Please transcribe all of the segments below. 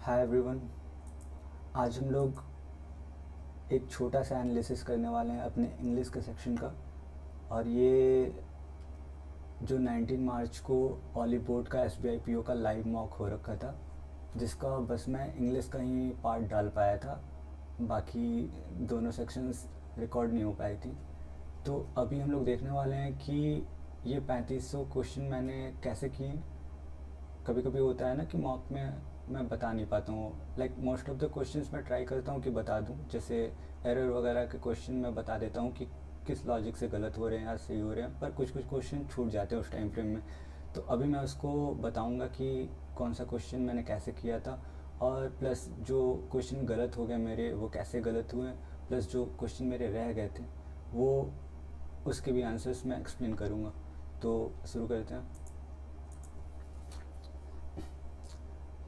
Hi everyone. आज हम लोग एक छोटा सा एनालिसिस करने वाले हैं अपने इंग्लिश के सेक्शन का। और ये जो 19 मार्च को ऑली बोर्ड का एसबीआई पीओ का लाइव मॉक हो रखा था, जिसका बस मैं इंग्लिश का ही पार्ट डाल पाया था, बाकी दोनों सेक्शंस रिकॉर्ड नहीं हो पाई थी। तो अभी हम लोग देखने वाले हैं कि ये 3500 क्वेश्चन मैंने कैसे किए। कभी कभी होता है ना कि मॉक में मैं बता नहीं पाता हूँ, like most of the questions मैं ट्राई करता हूँ कि बता दूँ, जैसे एरर वगैरह के क्वेश्चन मैं बता देता हूँ कि किस लॉजिक से गलत हो रहे हैं या सही हो रहे हैं, पर कुछ कुछ क्वेश्चन छूट जाते हैं उस टाइम फ्रेम में। तो अभी मैं उसको बताऊँगा कि कौन सा क्वेश्चन मैंने कैसे किया था, और प्लस जो क्वेश्चन गलत हो गए मेरे वो कैसे गलत हुए, प्लस जो क्वेश्चन मेरे रह गए थे वो उसके भी आंसर्स मैं एक्सप्लेन करूँगा। तो शुरू करते हैं।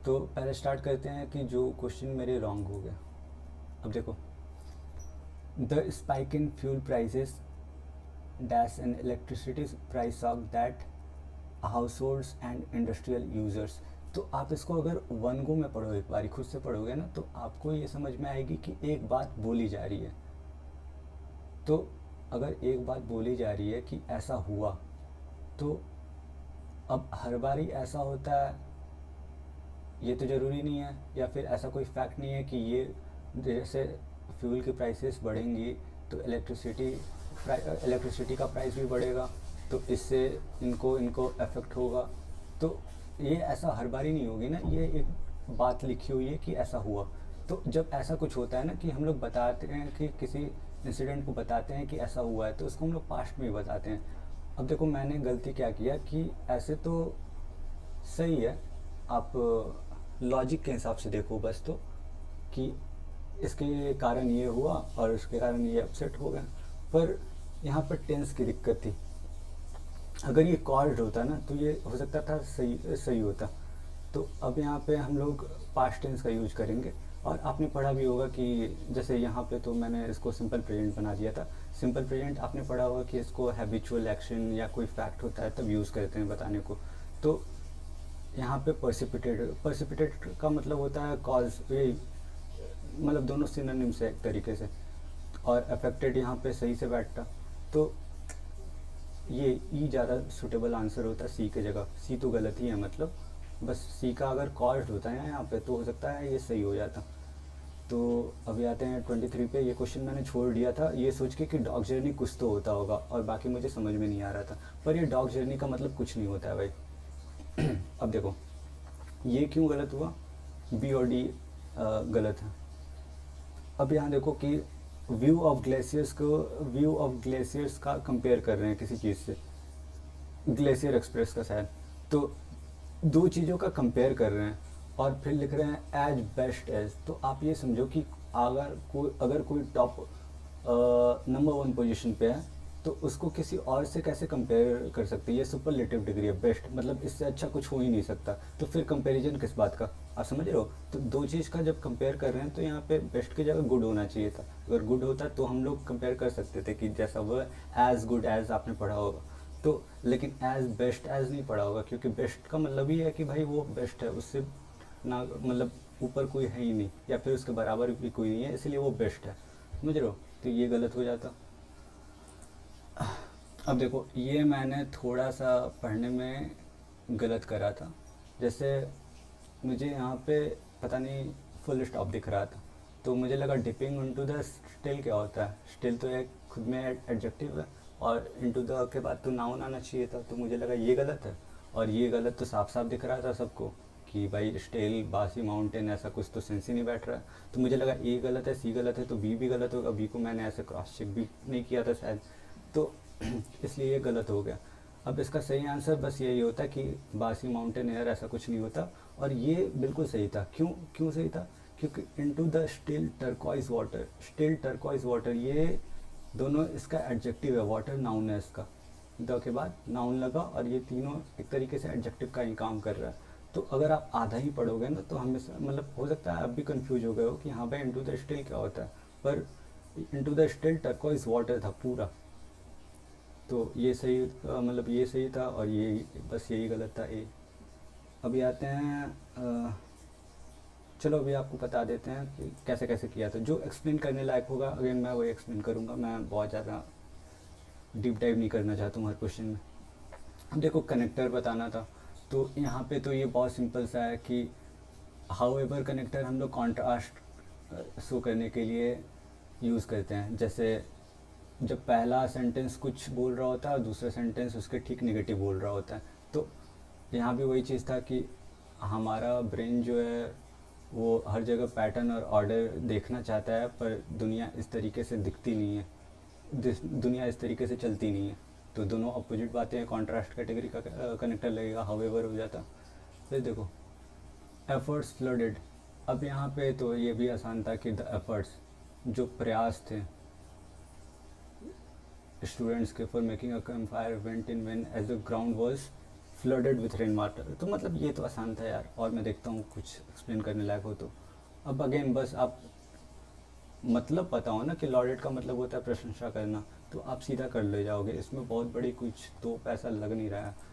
तो पहले स्टार्ट करते हैं कि जो क्वेश्चन मेरे रॉन्ग हो गया। अब देखो, the spike in fuel prices dash N electricity price shock that house holds and industrial users. तो आप इसको अगर वन गो में पढ़ो, एक बारी खुद से पढ़ोगे ना, तो आपको ये समझ में आएगी कि एक बात बोली जा रही है। तो अगर एक बात बोली जा रही है कि ऐसा हुआ, तो अब हर बारी ऐसा होता है ये तो ज़रूरी नहीं है, या फिर ऐसा कोई फैक्ट नहीं है कि ये जैसे फ्यूल की प्राइसेस बढ़ेंगी तो इलेक्ट्रिसिटी का प्राइस भी बढ़ेगा, तो इससे इनको इनको अफेक्ट होगा। तो ये ऐसा हर बारी नहीं होगी ना, ये एक बात लिखी हुई है कि ऐसा हुआ। तो जब ऐसा कुछ होता है ना कि हम लोग बताते हैं कि किसी इंसिडेंट को बताते हैं कि ऐसा हुआ है, तो उसको हम लोग पास्ट में ही बताते हैं। अब देखो मैंने गलती क्या किया कि ऐसे तो सही है, आप लॉजिक के हिसाब से देखो बस, तो कि इसके कारण ये हुआ और उसके कारण ये अपसेट हो गया। पर यहाँ पर टेंस की दिक्कत थी। अगर ये कॉल्ड होता ना तो ये हो सकता था सही सही होता। तो अब यहाँ पे हम लोग पास्ट टेंस का यूज करेंगे। और आपने पढ़ा भी होगा कि जैसे यहाँ पे तो मैंने इसको सिंपल प्रेजेंट बना दिया था। सिंपल प्रेजेंट आपने पढ़ा होगा कि इसको हैबिचुअल एक्शन या कोई फैक्ट होता है तब यूज़ करते हैं बताने को। तो यहाँ पे पर्सिपिटेट का मतलब होता है कॉज, ये मतलब दोनों सिनोनिम्स है एक तरीके से। और अफेक्टेड यहाँ पे सही से बैठता, तो ये ई ज़्यादा सूटेबल आंसर होता सी के जगह। सी तो गलत ही है, मतलब बस सी का अगर कॉज्ड होता है यहाँ पे तो हो सकता है ये सही हो जाता। तो अभी आते हैं 23 पे। ये क्वेश्चन मैंने छोड़ दिया था ये सोच के कि डॉग जर्नी कुछ तो होता होगा, और बाकी मुझे समझ में नहीं आ रहा था। पर ये डॉग जर्नी का मतलब कुछ नहीं होता है भाई। अब देखो ये क्यों गलत हुआ, बी और डी गलत है। अब यहाँ देखो कि व्यू ऑफ ग्लेशियर्स का कंपेयर कर रहे हैं किसी चीज़ से, ग्लेशियर एक्सप्रेस का शायद। तो दो चीज़ों का कंपेयर कर रहे हैं और फिर लिख रहे हैं एज बेस्ट एज। तो आप ये समझो कि अगर कोई टॉप नंबर 1 पोजीशन पे है तो उसको किसी और से कैसे कंपेयर कर सकते हैं। ये सुपरलेटिव डिग्री है, बेस्ट मतलब इससे अच्छा कुछ हो ही नहीं सकता। तो फिर कंपैरिजन किस बात का, आप समझ रहे हो। तो दो चीज़ का जब कंपेयर कर रहे हैं तो यहाँ पे बेस्ट की जगह गुड होना चाहिए था। अगर गुड होता तो हम लोग कंपेयर कर सकते थे कि जैसा वो एज गुड एज आपने पढ़ा होगा। तो लेकिन एज बेस्ट एज नहीं पढ़ा होगा, क्योंकि बेस्ट का मतलब ही है कि भाई वो बेस्ट है, उससे ना मतलब ऊपर कोई है ही नहीं, या फिर उसके बराबर भी कोई नहीं है, इसलिए वो बेस्ट है। समझ रहे हो। तो ये गलत हो जाता। अब देखो ये मैंने थोड़ा सा पढ़ने में गलत करा था। जैसे मुझे यहाँ पे पता नहीं फुल स्टॉप दिख रहा था, तो मुझे लगा डिपिंग इनटू द स्टिल क्या होता है। स्टिल तो एक खुद में एडजेक्टिव है, और इनटू द के बाद तो नाउन आना चाहिए था, तो मुझे लगा ये गलत है। और ये गलत तो साफ साफ दिख रहा था सबको कि भाई स्टिल बासी माउंटेन ऐसा कुछ तो सेंस ही नहीं बैठ रहा है। तो मुझे लगा ए गलत है, सी गलत है, तो बी भी गलत होगा। बी को मैंने ऐसे क्रॉस चेक भी नहीं किया था शायद, तो इसलिए ये गलत हो गया। अब इसका सही आंसर बस यही होता कि बासी माउंटेन एयर, ऐसा कुछ नहीं होता। और ये बिल्कुल सही था। क्यों क्यों सही था, क्योंकि into the still turquoise water, still turquoise water, ये दोनों इसका एडजेक्टिव है, वाटर नाउन है इसका। द के बाद नाउन लगा, और ये तीनों एक तरीके से एडजेक्टिव का ही काम कर रहा है। तो अगर आप आधा ही पढ़ोगे ना तो हमेशा मतलब हो सकता है आप भी कंफ्यूज हो गए हो कि हाँ भाई इनटू द स्टिल क्या होता है, पर into the still turquoise water था पूरा। तो ये सही मतलब ये सही था, और ये बस यही गलत था ए। अभी आते हैं चलो अभी आपको बता देते हैं कि कैसे कैसे किया था। जो एक्सप्लेन करने लायक होगा अगेन मैं वही एक्सप्लेन करूँगा, मैं बहुत ज़्यादा डीप डाइव नहीं करना चाहता हूँ हर क्वेश्चन में। अब देखो कनेक्टर बताना था, तो यहाँ पे तो ये बहुत सिंपल सा है कि हाउ एवर कनेक्टर हम लोग कॉन्ट्रास्ट शो करने के लिए यूज़ करते हैं। जैसे जब पहला सेंटेंस कुछ बोल रहा होता है और दूसरा सेंटेंस उसके ठीक नेगेटिव बोल रहा होता है, तो यहाँ भी वही चीज़ था कि हमारा ब्रेन जो है वो हर जगह पैटर्न और ऑर्डर देखना चाहता है, पर दुनिया इस तरीके से दिखती नहीं है, दुनिया इस तरीके से चलती नहीं है। तो दोनों अपोजिट बातें हैं, कॉन्ट्रास्ट कैटेगरी का कनेक्टर लगेगा, हाउएवर हो जाता। फिर देखो एफर्ट्स फ्लडेड। अब यहाँ पे तो ये भी आसान था कि द एफर्ट्स, जो प्रयास थे स्टूडेंट्स के for making a campfire went in vain as the ground was flooded with rain water. तो मतलब ये तो आसान था यार, और मैं देखता हूँ कुछ एक्सप्लेन करने लायक हो तो। अब अगेन बस आप मतलब पता हो ना कि लॉडेड का मतलब होता है प्रशंसा करना, तो आप सीधा कर ले जाओगे, इसमें बहुत बड़ी कुछ तो पैसा लग नहीं रहा है।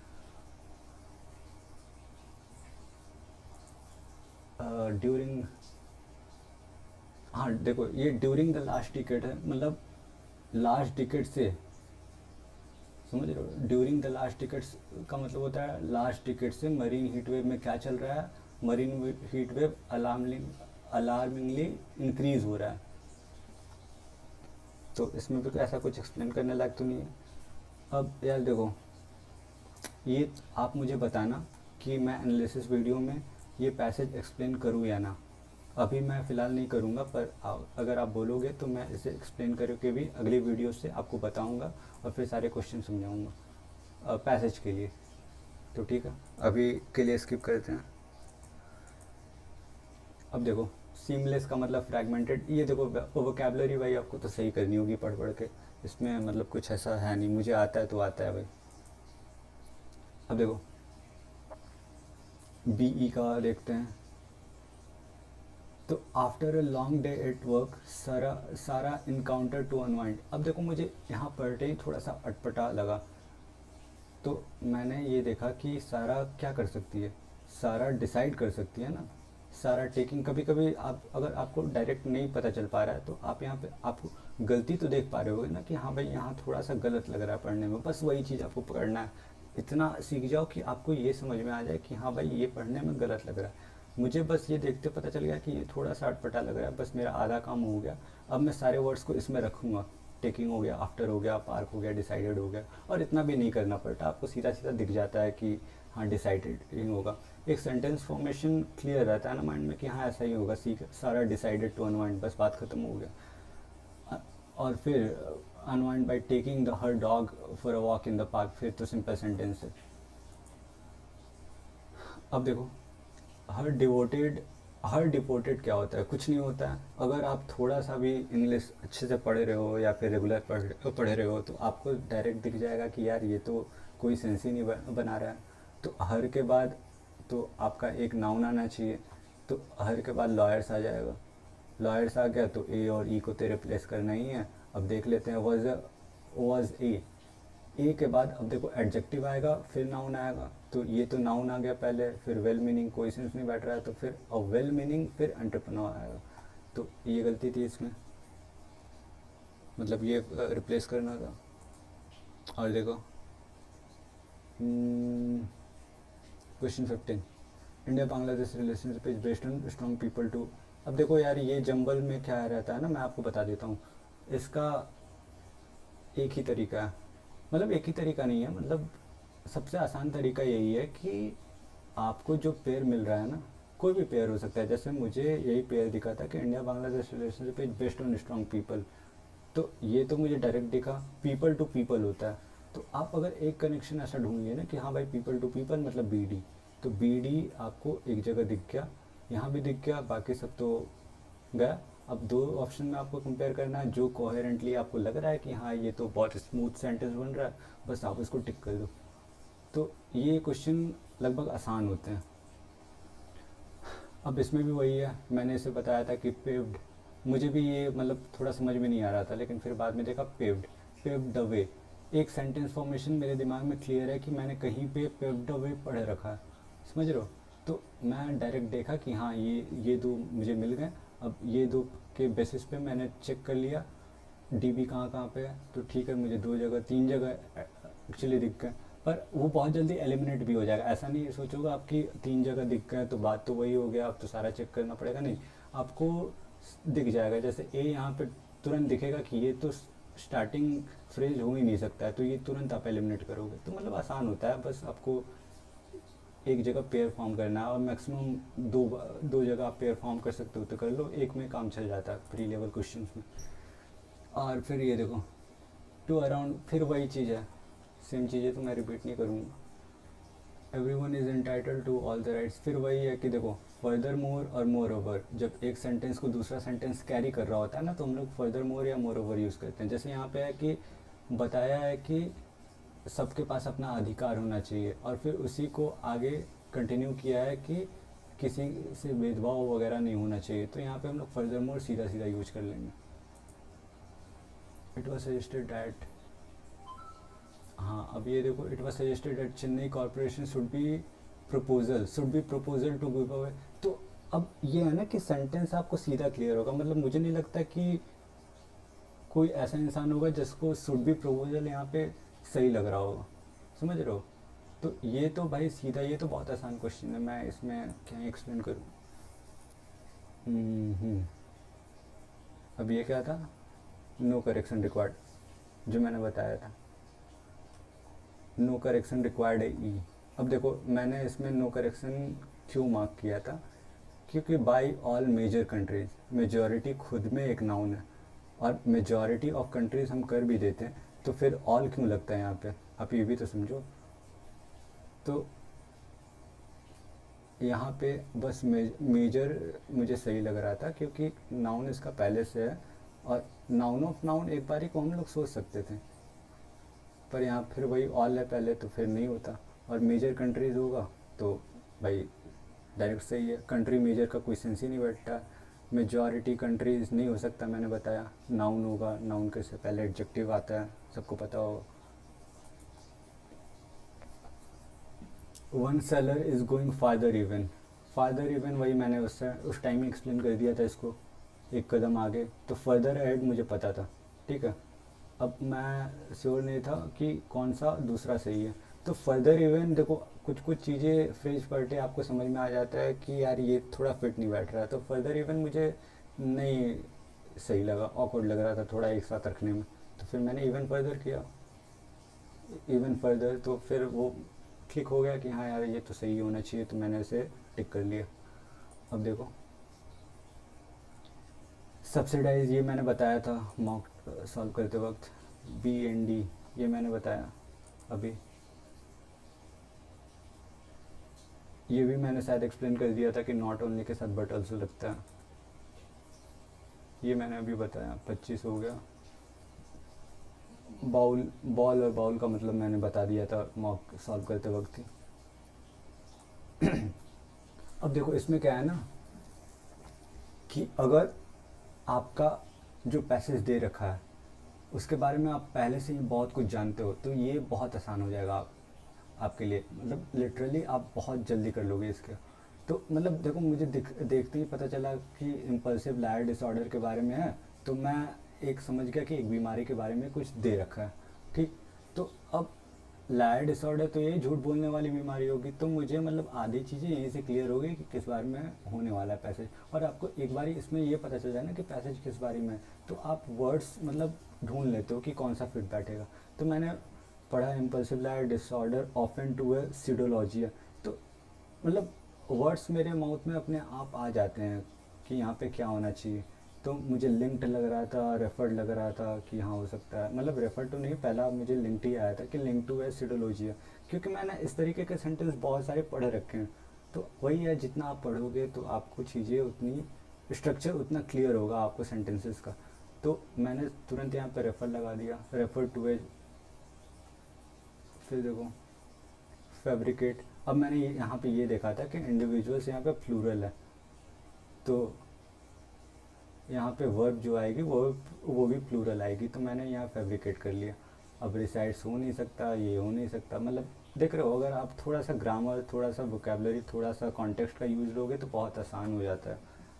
ड्यूरिंग, हाँ देखो ये ड्यूरिंग द लास्ट डिकेड है, मतलब लास्ट डिकेड से, समझ रहे हो, ड्यूरिंग द लास्ट डिकेड्स का मतलब होता है लास्ट डिकेड से मरीन हीट वेव में क्या चल रहा है, marine heat wave alarmingly increase हो रहा है। तो इसमें भी ऐसा कुछ एक्सप्लेन करने लायक तो नहीं है। अब यार देखो ये आप मुझे बताना कि मैं एनालिसिस वीडियो में ये पैसेज एक्सप्लेन करूँ या ना। अभी मैं फ़िलहाल नहीं करूँगा, पर अगर आप बोलोगे तो मैं इसे एक्सप्लेन करके भी अगली वीडियो से आपको बताऊँगा और फिर सारे क्वेश्चन समझाऊँगा पैसेज के लिए। तो ठीक है, अभी के लिए स्किप करते हैं। अब देखो सीमलेस का मतलब फ्रैगमेंटेड। ये देखो वोकैबलरी भाई आपको तो सही करनी होगी पढ़ पढ़ के, इसमें मतलब कुछ ऐसा है नहीं, मुझे आता है तो आता है भाई। अब देखो बीई का देखते हैं। तो after a long day at work सारा इनकाउंटर टू अनवाइंड। अब देखो मुझे यहाँ पढ़ते ही थोड़ा सा अटपटा लगा, तो मैंने ये देखा कि सारा क्या कर सकती है, सारा डिसाइड कर सकती है ना, सारा टेकिंग। कभी कभी आप अगर आपको डायरेक्ट नहीं पता चल पा रहा है तो आप यहाँ पे आपको गलती तो देख पा रहे होगे ना कि हाँ भाई यहाँ थोड़ा सा गलत लग रहा है पढ़ने में, बस वही चीज़ आपको पकड़ना है। इतना सीख जाओ कि आपको ये समझ में आ जाए कि हाँ भाई ये पढ़ने में गलत लग रहा है। मुझे बस ये देखते पता चल गया कि ये थोड़ा सा अटपटा लग रहा है, बस मेरा आधा काम हो गया। अब मैं सारे वर्ड्स को इसमें रखूँगा, टेकिंग हो गया, आफ्टर हो गया, पार्क हो गया, डिसाइडेड हो गया, और इतना भी नहीं करना पड़ता, आपको सीधा सीधा दिख जाता है कि हाँ डिसाइडेड ही होगा। एक सेंटेंस फॉर्मेशन क्लियर रहता है ना माइंड में कि हाँ ऐसा ही होगा, सीख सारा डिसाइडेड टू अनवाइंड, बस बात खत्म हो गया। और फिर unwind by taking the her dog for a walk in the park, फिर तो सिंपल सेंटेंस है। अब देखो हर डिपोटेड क्या होता है, कुछ नहीं होता है। अगर आप थोड़ा सा भी इंग्लिश अच्छे से पढ़ रहे हो या फिर रेगुलर पढ़ रहे हो तो आपको डायरेक्ट दिख जाएगा कि यार ये तो कोई सेंस ही नहीं बना रहा है। तो हर के बाद तो आपका एक नाउन आना चाहिए, तो हर के बाद लॉयर्स आ जाएगा, लॉयर्स आ गया तो ए और ई को तो रिप्लेस करना ही है। अब देख लेते हैं वॉज ए के बाद अब देखो एडजेक्टिव आएगा फिर नाउन आएगा, तो ये तो नाउन आ गया पहले, फिर वेल मीनिंग कोई सेंस नहीं बैठ रहा है, तो फिर वेल मीनिंग फिर एंटरप्रेन्योर आएगा। तो ये गलती थी इसमें, मतलब ये रिप्लेस करना था। और देखो question 15, India Bangladesh relationship is based on strong people to. अब देखो यार ये जंबल में क्या रहता है ना, मैं आपको बता देता हूँ। इसका एक ही तरीका है, मतलब एक ही तरीका नहीं है, मतलब सबसे आसान तरीका यही है कि आपको जो पेयर मिल रहा है ना, कोई भी पेयर हो सकता है। जैसे मुझे यही पेयर दिखा था कि India Bangladesh relationship is based on strong people, तो ये तो मुझे डायरेक्ट दिखा, पीपल टू पीपल होता है। तो आप अगर एक कनेक्शन ऐसा ढूंढिए ना कि हाँ भाई पीपल टू पीपल मतलब बी डी, तो बी डी आपको एक जगह दिख गया, यहाँ भी दिख गया, बाकी सब तो गया। अब दो ऑप्शन में आपको कंपेयर करना है, जो कोहेरेंटली आपको लग रहा है कि हाँ ये तो बहुत स्मूथ सेंटेंस बन रहा है, बस आप इसको टिक कर दो। तो ये क्वेश्चन लगभग आसान होते हैं। अब इसमें भी वही है, मैंने इसे बताया था कि पेव्ड, मुझे भी ये मतलब थोड़ा समझ में नहीं आ रहा था, लेकिन फिर बाद में देखा पेव्ड द वे। एक सेंटेंस फॉर्मेशन मेरे दिमाग में क्लियर है कि मैंने कहीं पे पेव्ड द वे पढ़ रखा है, समझ रहे हो। तो मैं डायरेक्ट देखा कि हाँ ये दो मुझे मिल गए। अब ये दो के बेसिस पे मैंने चेक कर लिया डीबी कहाँ कहाँ पे है, तो ठीक है मुझे दो जगह तीन जगह एक्चुअली दिख गए। पर वो बहुत जल्दी एलिमिनेट भी हो जाएगा, ऐसा नहीं सोचोगे आपकी तीन जगह दिख गए तो बात तो वही हो गया, आप तो सारा चेक करना पड़ेगा, नहीं। आपको दिख जाएगा, जैसे ए यहाँ पे तुरंत दिखेगा कि ये तो स्टार्टिंग फ्रेज हो ही नहीं सकता है, तो ये तुरंत आप एलिमिनेट करोगे। तो मतलब आसान होता है, बस आपको एक जगह पेयर फॉर्म करना है, और मैक्सिमम दो जगह आप पेयर फॉर्म कर सकते हो तो कर लो, एक में काम चल जाता है प्री लेवल क्वेश्चन में। और फिर ये देखो टू अराउंड, फिर वही चीज़ है, सेम चीज़ें तो मैं रिपीट नहीं करूँगा। Everyone is entitle to all the rights, फिर वही है कि देखो फर्दर मोर और मोर ओवर, जब एक सेंटेंस को दूसरा सेंटेंस कैरी कर रहा होता है ना, तो हम लोग फर्दर मोर या मोर ओवर यूज़ करते हैं। जैसे यहाँ पे है कि बताया है कि सबके पास अपना अधिकार होना चाहिए, और फिर उसी को आगे कंटिन्यू किया है कि किसी से भेदभाव वगैरह नहीं होना चाहिए, तो यहाँ पे हम लोग फर्दर मोर सीधा सीधा यूज कर लेंगे। इट वॉज सजेस्टेड डैट, हाँ अब ये देखो, it was suggested that Chennai corporation should be proposal to give away. तो अब ये है ना कि सेंटेंस आपको सीधा क्लियर होगा, मतलब मुझे नहीं लगता कि कोई ऐसा इंसान होगा जिसको शुड बी प्रपोजल यहाँ पे सही लग रहा होगा, समझ रहे हो। तो ये तो भाई सीधा, ये तो बहुत आसान क्वेश्चन है, मैं इसमें क्या एक्सप्लेन करूँ। हम्म। अब ये क्या था, नो करेक्शन रिक्वायर्ड, जो मैंने बताया था, नो करेक्शन रिक्वायर्ड है ई। अब देखो मैंने इसमें नो करेक्शन क्यों मार्क किया था, क्योंकि by all major countries, majority खुद में एक नाउन है, और मेजॉरिटी ऑफ कंट्रीज हम कर भी देते हैं, तो फिर ऑल क्यों लगता है यहाँ पे, आप ये भी तो समझो। तो यहाँ पे बस मेजर मुझे सही लग रहा था, क्योंकि नाउन इसका पहले से है, और नाउन ऑफ नाउन एक बारी को हम लोग सोच सकते थे, पर यहाँ फिर वही ऑल है पहले, तो फिर नहीं होता। और मेजर कंट्रीज होगा तो भाई डायरेक्ट सही है, कंट्री मेजर का कोई सेंस ही नहीं बैठता। मेजॉरिटी कंट्रीज नहीं हो सकता, मैंने बताया नाउन होगा, नाउन के से पहले एडजेक्टिव आता है, सबको पता होगा। One seller is going father even, father even वही मैंने उस टाइम ही एक्सप्लेन कर दिया था इसको, एक कदम आगे, तो फर्दर एड मुझे पता था, ठीक है। अब मैं श्योर नहीं था कि कौन सा दूसरा सही है, तो फर्दर इवन देखो कुछ कुछ चीज़ें फ्रेज पढ़ते आपको समझ में आ जाता है कि यार ये थोड़ा फिट नहीं बैठ रहा है, तो फर्दर इवन मुझे नहीं सही लगा, ऑकवर्ड लग रहा था थोड़ा एक साथ रखने में, तो फिर मैंने इवन फर्दर किया, इवन फर्दर, तो फिर वो क्लिक हो गया कि हाँ यार ये तो सही होना चाहिए, तो मैंने इसे टिक कर लिया। अब देखो सब्सिडाइज, ये मैंने बताया था मॉक सॉल्व करते वक्त, बी एन डी, ये मैंने बताया अभी, ये भी मैंने शायद एक्सप्लेन कर दिया था कि नॉट ओनली के साथ बट ऑल्सो लगता है, ये मैंने अभी बताया। 25 हो गया। बाउल, बॉल और बाउल का मतलब मैंने बता दिया था मॉक सॉल्व करते वक्त ही। अब देखो इसमें क्या है ना कि अगर आपका जो पैसेज दे रखा है उसके बारे में आप पहले से ही बहुत कुछ जानते हो, तो ये बहुत आसान हो जाएगा आपके लिए, मतलब लिटरली आप बहुत जल्दी कर लोगे इसके। तो मतलब देखो मुझे देखते ही पता चला कि इम्पल्सिव लायर डिसऑर्डर के बारे में है, तो मैं एक समझ गया कि एक बीमारी के बारे में कुछ दे रखा है, ठीक। तो अब लायर डिसऑर्डर तो ये झूठ बोलने वाली बीमारी होगी, तो मुझे मतलब आधी चीज़ें यहीं से क्लियर हो गई कि किस बारे में होने वाला है पैसेज। और आपको एक बारी इसमें ये पता चल जाए ना कि पैसेज किस बारे में है, तो आप वर्ड्स मतलब ढूंढ लेते हो कि कौन सा फिट बैठेगा। तो मैंने पढ़ा impulsive liar disorder often to a pseudologia, तो मतलब वर्ड्स मेरे माउथ में अपने आप आ जाते हैं कि यहाँ पे क्या होना चाहिए। तो मुझे लिंक्ड लग रहा था, रेफर्ड लग रहा था कि हाँ हो सकता है, मतलब रेफर्ड तो नहीं, पहला मुझे लिंक्ड ही आया था कि लिंक टू है सीडोलॉजिया, क्योंकि मैंने इस तरीके के सेंटेंस बहुत सारे पढ़ रखे हैं। तो वही है, जितना आप पढ़ोगे तो आपको चीज़ें उतनी, स्ट्रक्चर उतना क्लियर होगा आपको सेंटेंसेस का। तो मैंने तुरंत यहाँ पे रेफर लगा दिया, रेफर टू है। फिर देखो फैब्रिकेट, अब मैंने यहाँ पे ये देखा था कि इंडिविजुअल्स यहाँ पे प्लूरल है, तो यहाँ पे वर्ब जो आएगी वो भी प्लूरल आएगी, तो मैंने यहाँ फैब्रिकेट कर लिया। अब रिसाइड्स हो नहीं सकता, ये हो नहीं सकता, मतलब देख रहे हो, अगर आप थोड़ा सा ग्रामर, थोड़ा सा वोकेबलरी, थोड़ा सा कॉन्टेक्स्ट का यूज़ लोगे तो बहुत आसान हो जाता है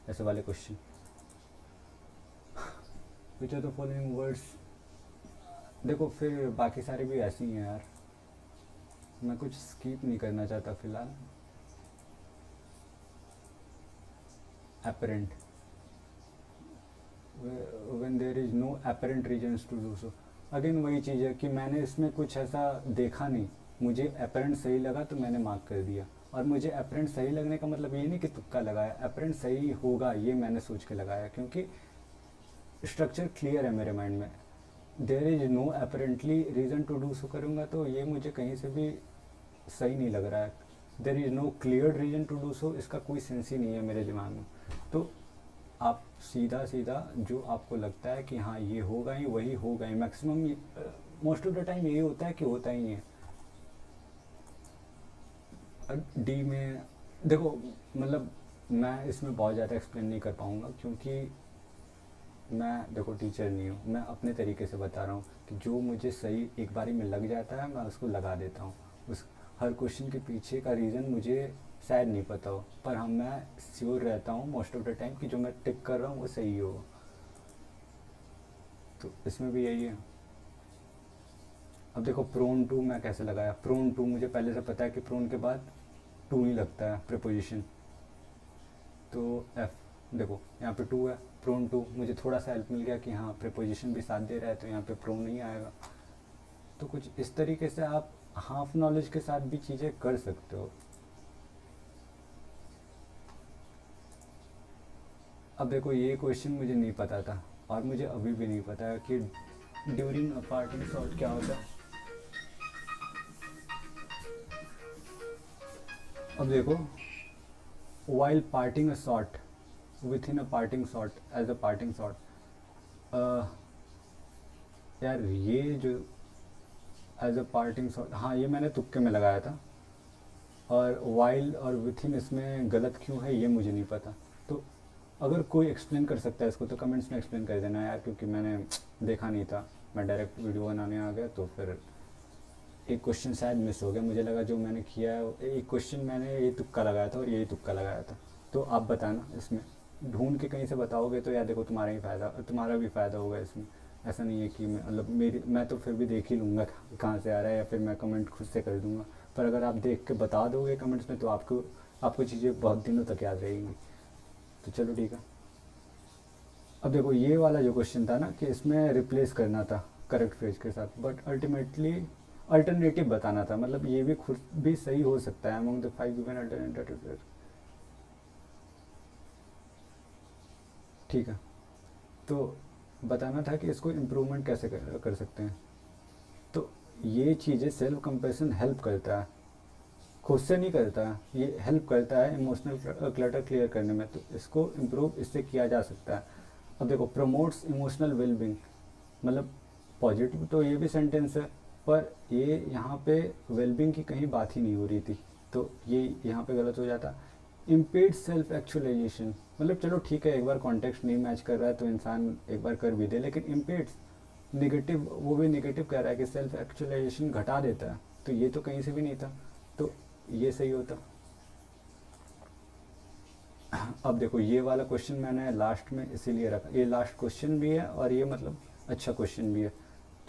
ऐसे वाले question. Which are the following words, देखो फिर बाकी सारे भी ऐसे ही हैं यार, मैं कुछ स्किप नहीं करना चाहता फिलहाल। apparent, when there is no apparent reasons to do so। Again वही चीज़ है कि मैंने इसमें कुछ ऐसा देखा नहीं, मुझे apparent सही लगा तो मैंने मार्क कर दिया। और मुझे apparent सही लगने का मतलब ये नहीं कि तुक्का लगाया, apparent सही होगा ये मैंने सोच के लगाया, क्योंकि स्ट्रक्चर क्लियर है मेरे माइंड में। There is no apparently reason to do so करूँगा तो ये मुझे कहीं से भी सही नहीं लग रहा है। There is no clear reason to do so, इसका कोई सेंस ही नहीं है मेरे दिमाग में। तो आप सीधा सीधा जो आपको लगता है कि हाँ ये होगा ही वही होगा ही, maximum most of the time यही होता है कि होता ही है। डी में देखो, मतलब मैं इसमें बहुत ज़्यादा एक्सप्लेन नहीं कर पाऊँगा, क्योंकि मैं देखो टीचर नहीं हूँ, मैं अपने तरीके से बता रहा हूँ कि जो मुझे सही एक बारी में लग जाता है मैं उसको लगा देता हूँ। उस हर क्वेश्चन के पीछे का रीज़न मुझे शायद नहीं पता हो, पर हाँ मैं श्योर रहता हूँ मोस्ट ऑफ द टाइम कि जो मैं टिक कर रहा हूँ वो सही हो। तो इसमें भी यही है। अब देखो प्रोन टू मैं कैसे लगाया, प्रोन टू मुझे पहले से पता है कि प्रोन के बाद टू ही लगता है प्रीपोजिशन, तो एफ, देखो यहाँ पे टू है, प्रोन टू, मुझे थोड़ा सा हेल्प मिल गया कि हाँ प्रीपोजिशन भी साथ दे रहा है तो यहाँ पे प्रोन नहीं आएगा। तो कुछ इस तरीके से आप हाफ नॉलेज के साथ भी चीज़ें कर सकते हो। अब देखो ये क्वेश्चन मुझे नहीं पता था और मुझे अभी भी नहीं पता है कि ड्यूरिंग अ पार्टिंग शॉट क्या होता है। अब देखो, while parting a shot, within a parting shot, as a parting shot, यार ये जो एज अ पार्टिंग शॉट, हाँ ये मैंने तुक्के में लगाया था, और वाइल और विथ इन इसमें गलत क्यों है ये मुझे नहीं पता। तो अगर कोई एक्सप्लेन कर सकता है इसको तो कमेंट्स में एक्सप्लेन कर देना यार, क्योंकि मैंने देखा नहीं था, मैं डायरेक्ट वीडियो बनाने आ गया तो फिर एक क्वेश्चन शायद मिस हो गया। मुझे लगा जो मैंने किया है, एक क्वेश्चन मैंने ये तुक्का लगाया था और यही तुक्का लगाया था। तो आप बताना इसमें, ढूंढ के कहीं से बताओगे तो यार देखो तुम्हारा ही फ़ायदा, तुम्हारा भी फ़ायदा होगा इसमें। ऐसा नहीं है कि मतलब मेरी, मैं तो फिर भी देख ही लूँगा कहाँ से आ रहा है, या फिर मैं कमेंट खुद से कर दूँगा। पर अगर आप देख के बता दोगे कमेंट्स में तो आपको चीज़ें बहुत दिनों तक याद रहेंगी। तो चलो ठीक है। अब देखो ये वाला जो क्वेश्चन था ना कि इसमें रिप्लेस करना था करेक्ट फ्रेज के साथ, बट अल्टीमेटली अल्टरनेटिव बताना था, मतलब ये भी खुद भी सही हो सकता है। अमंग द 5 गिवन अल्टरनेटिव, ठीक है। तो बताना था कि इसको इम्प्रूवमेंट कैसे कर सकते हैं। तो ये चीज़ें सेल्फ कंपेशन हेल्प करता है, खुद से नहीं करता है, ये हेल्प करता है इमोशनल क्लटर क्लियर करने में। तो इसको इम्प्रूव इससे किया जा सकता है। अब देखो, प्रमोट्स इमोशनल वेलबींग, मतलब पॉजिटिव तो ये भी सेंटेंस है, पर ये यहाँ पे वेलबींग की कहीं बात ही नहीं हो रही थी, तो ये यहाँ पे गलत हो जाता। इम्पीड सेल्फ एक्चुअलाइजेशन, मतलब चलो ठीक है एक बार कॉन्टेक्स्ट नहीं मैच कर रहा है तो इंसान एक बार कर भी दे, लेकिन इम्पीड्स निगेटिव, वो भी निगेटिव कह रहा है कि सेल्फ एक्चुअलाइजेशन घटा देता है, तो ये तो कहीं से भी नहीं था, तो ये सही होता। अब देखो ये वाला क्वेश्चन मैंने लास्ट में इसीलिए रखा, ये लास्ट क्वेश्चन भी है और ये मतलब अच्छा क्वेश्चन भी है।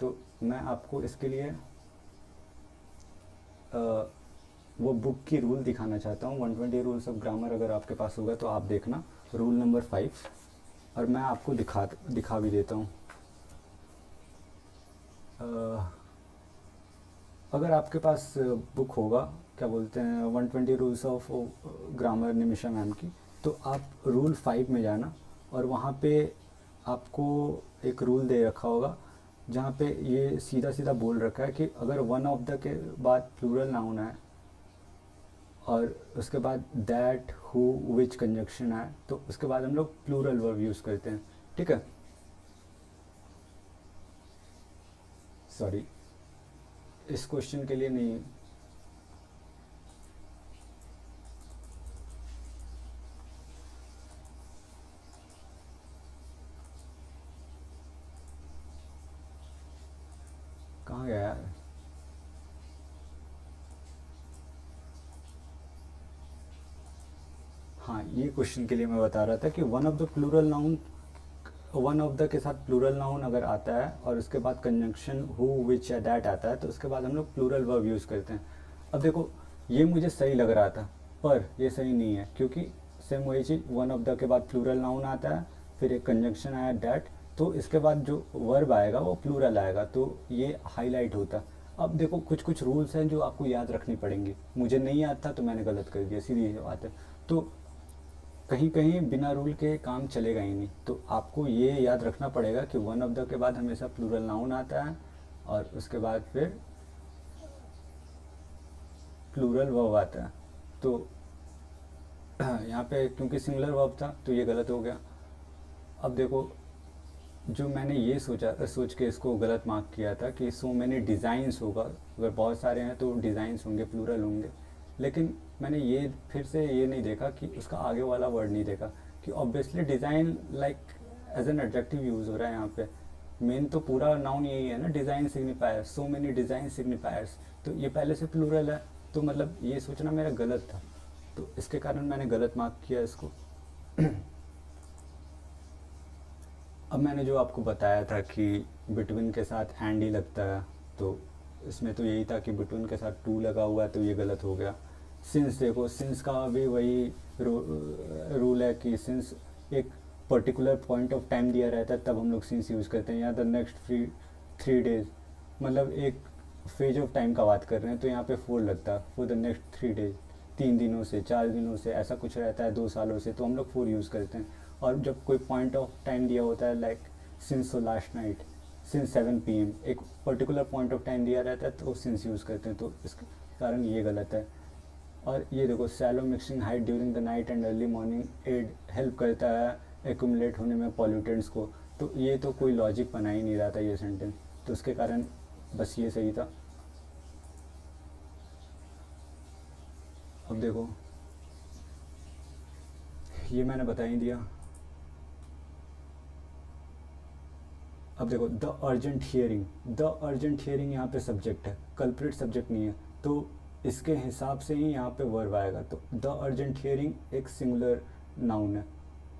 तो मैं आपको इसके लिए वो बुक की रूल दिखाना चाहता हूँ, 120 रूल्स ऑफ ग्रामर, अगर आपके पास होगा तो आप देखना, रूल नंबर 5, और मैं आपको दिखा भी देता हूँ। अगर आपके पास बुक होगा, क्या बोलते हैं, 120 rules of grammar Nimisha ma'am की, तो आप रूल 5 में जाना, और वहाँ पे आपको एक रूल दे रखा होगा जहाँ पे ये सीधा सीधा बोल रखा है कि अगर वन ऑफ द के बाद प्लूरल नाउन है और उसके बाद दैट हु विच कंजक्शन है, तो उसके बाद हम लोग प्लूरल वर्ब यूज़ करते हैं, ठीक है। सॉरी, इस क्वेश्चन के लिए नहीं, कहाँ गया यार, हाँ, ये क्वेश्चन के लिए मैं बता रहा था कि वन ऑफ द के साथ प्लूरल नाउन अगर आता है और उसके बाद कंजंक्शन हु विच या दैट आता है, तो उसके बाद हम लोग प्लूरल वर्ब यूज़ करते हैं। अब देखो, ये मुझे सही लग रहा था पर ये सही नहीं है, क्योंकि सेम वही चीज़, वन ऑफ द के बाद प्लूरल नाउन आता है, फिर एक कंजंक्शन आया दैट, तो इसके बाद जो वर्ब आएगा वो प्लूरल आएगा, तो ये हाईलाइट होता। अब देखो, कुछ कुछ रूल्स हैं जो आपको याद रखनी पड़ेंगी। मुझे नहीं याद था तो मैंने गलत कर दिया, सीधी बात है। तो कहीं कहीं बिना रूल के काम चलेगा ही नहीं, तो आपको ये याद रखना पड़ेगा कि वन ऑफ द के बाद हमेशा प्लूरल नाउन आता है और उसके बाद फिर प्लूरल वर्ब आता है। तो यहाँ पे क्योंकि सिंगुलर वर्ब था तो ये गलत हो गया। अब देखो, जो मैंने ये सोच के इसको गलत मार्क किया था कि सो मैनी डिज़ाइंस होगा, अगर बहुत सारे हैं तो डिज़ाइंस होंगे, प्लूरल होंगे, लेकिन मैंने ये फिर से ये नहीं देखा कि उसका आगे वाला वर्ड नहीं देखा कि obviously design like as an adjective use हो रहा है यहाँ पे। मेन तो पूरा नाउन यही है ना, डिज़ाइन सिग्निफायर्स, सो मेनी डिज़ाइन सिग्निफायर्स, तो ये पहले से प्लूरल है, तो मतलब ये सोचना मेरा गलत था, तो इसके कारण मैंने गलत मार्क किया इसको। अब मैंने जो आपको बताया था कि बिटवीन के साथ एंड ही लगता है, तो इसमें तो यही था कि बिटवीन के साथ टू लगा हुआ है, तो ये गलत हो गया। सिंस, देखो सिंस का भी वही रूल है कि सिंस एक पर्टिकुलर पॉइंट ऑफ टाइम दिया रहता है तब हम लोग सिंस यूज़ करते हैं। यहाँ द नेक्स्ट 3 days, मतलब एक फेज ऑफ टाइम का बात कर रहे हैं, तो यहाँ पे 4 लगता है, फॉर द नेक्स्ट 3 days, 3 दिनों से, 4 दिनों से, ऐसा कुछ रहता है, 2 सालों से, तो हम लोग 4 यूज़ करते हैं। और जब कोई पॉइंट ऑफ टाइम दिया होता है like since last night, since 7 PM, एक पर्टिकुलर पॉइंट ऑफ टाइम दिया रहता है तो सिंस यूज़ करते हैं, तो इसके कारण ये गलत है। और ये देखो, shallow mixing height during the night and early morning aid help करता है एक्यूमुलेट होने में पॉल्यूटेंट्स को, तो ये तो कोई लॉजिक बना ही नहीं रहा था ये सेंटेंस, तो उसके कारण बस ये सही था। अब देखो, ये मैंने बता ही दिया। अब देखो, द अर्जेंट हियरिंग यहाँ पे सब्जेक्ट है, कल्प्रिट सब्जेक्ट नहीं है, तो इसके हिसाब से ही यहाँ पे वर्ब आएगा। तो द अर्जेंट हियरिंग एक सिंगुलर नाउन है,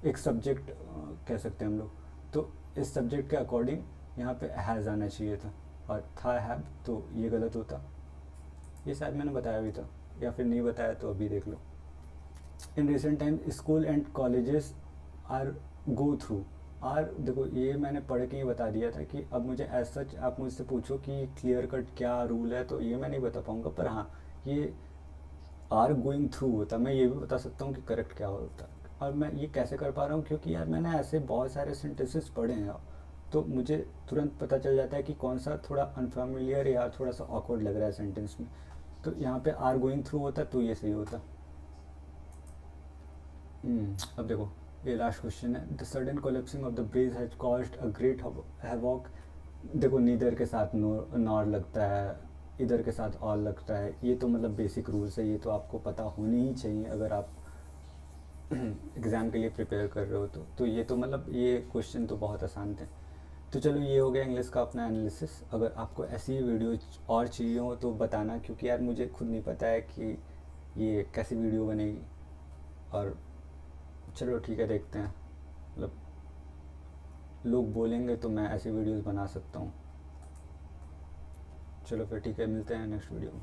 एक सब्जेक्ट कह सकते हैं हम लोग, तो इस सब्जेक्ट के अकॉर्डिंग यहाँ पे हैज़ आना चाहिए था, और था हैव, तो ये गलत होता। ये शायद मैंने बताया भी था, या फिर नहीं बताया तो अभी देख लो। In recent time school and colleges are go through are, देखो ये मैंने पढ़ के ही बता दिया था कि अब मुझे एज सच आप मुझसे पूछो कि क्लियर कट क्या रूल है, तो ये मैं नहीं बता पाऊँगा, पर हाँ, ये आर गोइंग थ्रू होता, मैं ये भी बता सकता हूँ कि करेक्ट क्या होता। और मैं ये कैसे कर पा रहा हूँ, क्योंकि यार मैंने ऐसे बहुत सारे सेंटेंसेस पढ़े हैं, तो मुझे तुरंत पता चल जाता है कि कौन सा थोड़ा अनफेमिलियर या थोड़ा सा ऑकवर्ड लग रहा है सेंटेंस में, तो यहाँ पे आर गोइंग थ्रू होता तो ये सही होता। अब देखो, ये लास्ट क्वेश्चन है, the sudden collapsing of the bridge has caused a great havoc. देखो, नीदर के साथ नॉर लगता है, इधर के साथ ऑल लगता है, ये तो मतलब बेसिक रूल्स है, ये तो आपको पता होनी ही चाहिए अगर आप एग्ज़ाम के लिए प्रिपेयर कर रहे हो तो ये तो मतलब ये क्वेश्चन तो बहुत आसान थे। तो चलो, ये हो गया इंग्लिश का अपना एनालिसिस। अगर आपको ऐसी वीडियो और चाहिए हो तो बताना, क्योंकि यार मुझे खुद नहीं पता है कि ये कैसी वीडियो बनेगी। और चलो ठीक है, देखते हैं, मतलब लोग बोलेंगे तो मैं ऐसी वीडियोस बना सकता हूँ। चलो फिर ठीक है, मिलते हैं नेक्स्ट वीडियो में।